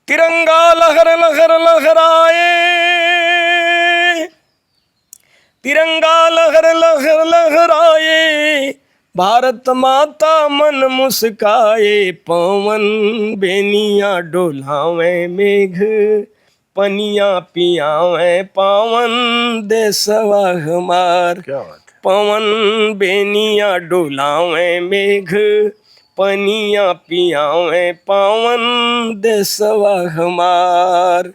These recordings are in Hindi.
तिरंगा लहर लहर लहराए, तिरंगा लहर लहर लहराए, भारत माता मन मुस्काए। पवन बेनिया डोलावे मेघ, पनिया पियावे पावन देशवा हमार। क्या बात है। पवन बेनिया डोलावे मेघ, पनिया पियावे पावन देशवा हमार।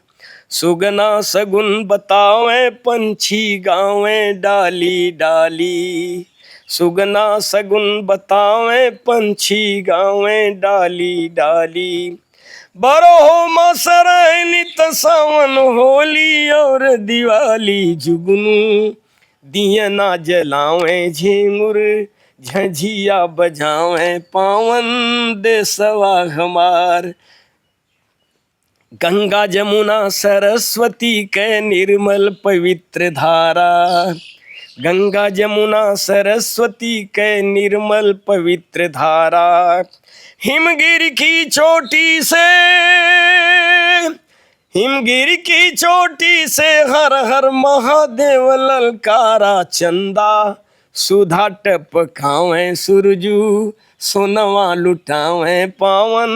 सुगना सगुन बतावे, पंछी गावे डाली डाली। सुगना सगुन बतावे, पंछी गावे डाली डाली। बरहो मसर नित सावन, होली और दिवाली। जुगनू दियना जलावे, झिमुर झंझिया बजावे पावन देशवा हमार। गंगा जमुना सरस्वती के निर्मल पवित्र धारा, गंगा जमुना सरस्वती के निर्मल पवित्र धारा। हिमगिरी की चोटी से, हिमगिरी की चोटी से हर हर महादेव ललकारा। चंदा सुधा टपकावे, सुरजू सोनवा लुटावे पावन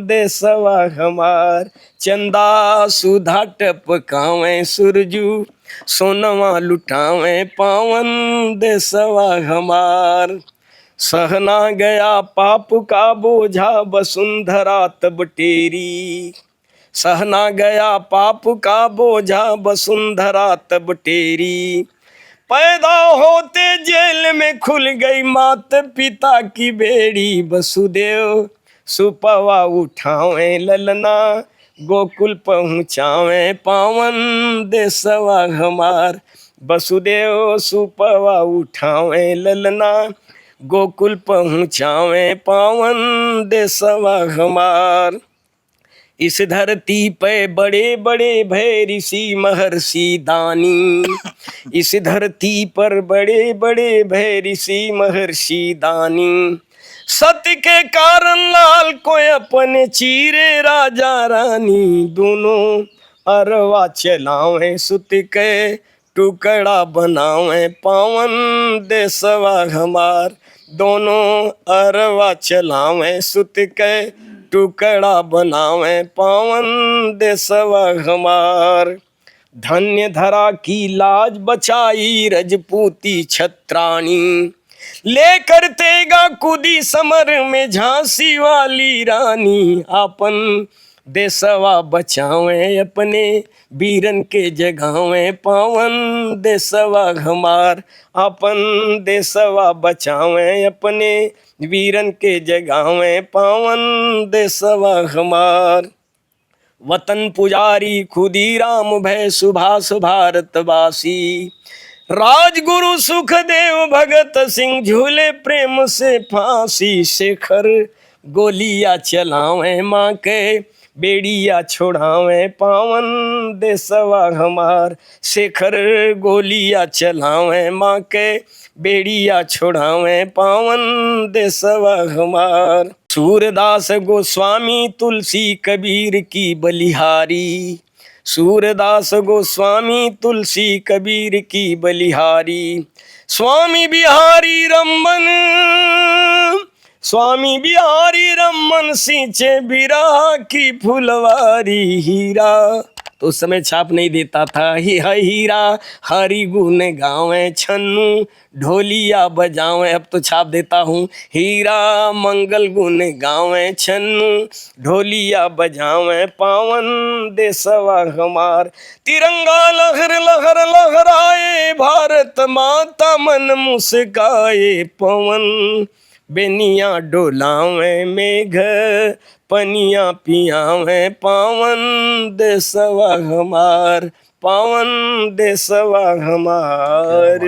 देशवा हमार। चंदा सुधा टपकावे, सुरजू सोनवा लुटावे पावन देशवा हमार। सहना गया पाप का बोझा, वसुंधरा तब टेरी। सहना गया पाप का बोझा, वसुंधरा तब टेरी। पैदा होते जेल में खुल गई मात पिता की बेड़ी। वसुदेव सुपवा उठावे ललना, गोकुल पहुँचावे पावन देशवा हमार। वसुदेव सुपवा उठावे ललना, गोकुल पहुँचावे पावन देशवा हमार। इस धरती पे बड़े बड़े भय ऋषि महर्षि दानी। इस धरती पर बड़े बड़े भय ऋषि महर्षि दानी। सत्य के कारण लाल को अपने चीरे राजा रानी। दोनों अरवा चलावे, सुत के टुकड़ा बनावे पावन देशवा हमार। दोनों अरवा चलावे, सुत के टुकड़ा बनावे पावन देशवा हमार। धन्य धरा की लाज बचाई रजपूती छत्राणी। लेकर तेगा कूदी समर में झांसी वाली रानी। आपन देशवा बचावे, अपने वीरन के जगावे पावन देशवा हमार। अपन देशवा बचावे, अपने वीरन के जगावे पावन देशवा हमार। वतन पुजारी खुदीराम भय सुभाष भारतवासी। राजगुरु सुखदेव भगत सिंह झूले प्रेम से फांसी। शेखर गोलियां चलावे, माँ के बेड़िया छोड़ावे पावन देशवा हमार। शेखर गोलियां चलावे, माँ के बेड़िया छोड़ावे पावन देशवा हमार। सूरदास गोस्वामी तुलसी कबीर की बलिहारी। सूरदास गोस्वामी तुलसी कबीर की बलिहारी। स्वामी बिहारी रमन, स्वामी बिहारी रमन सिंचे बिरहा की फुलवारी। हीरा तो उस समय छाप नहीं देता था। ही हीरा हरि गुण गावे, छन्नू ढोलिया बजावे। अब तो छाप देता हूँ। हीरा मंगल गुण गावे, छन्नू ढोलिया बजावे पावन देशवा हमार। तिरंगा लहर लहर लहराए, भारत माता मन मुस्काए। पवन बेनिया डोलावे मेघ, पनिया पियावे पावन देशवा हमार। पावन देशवा हमार।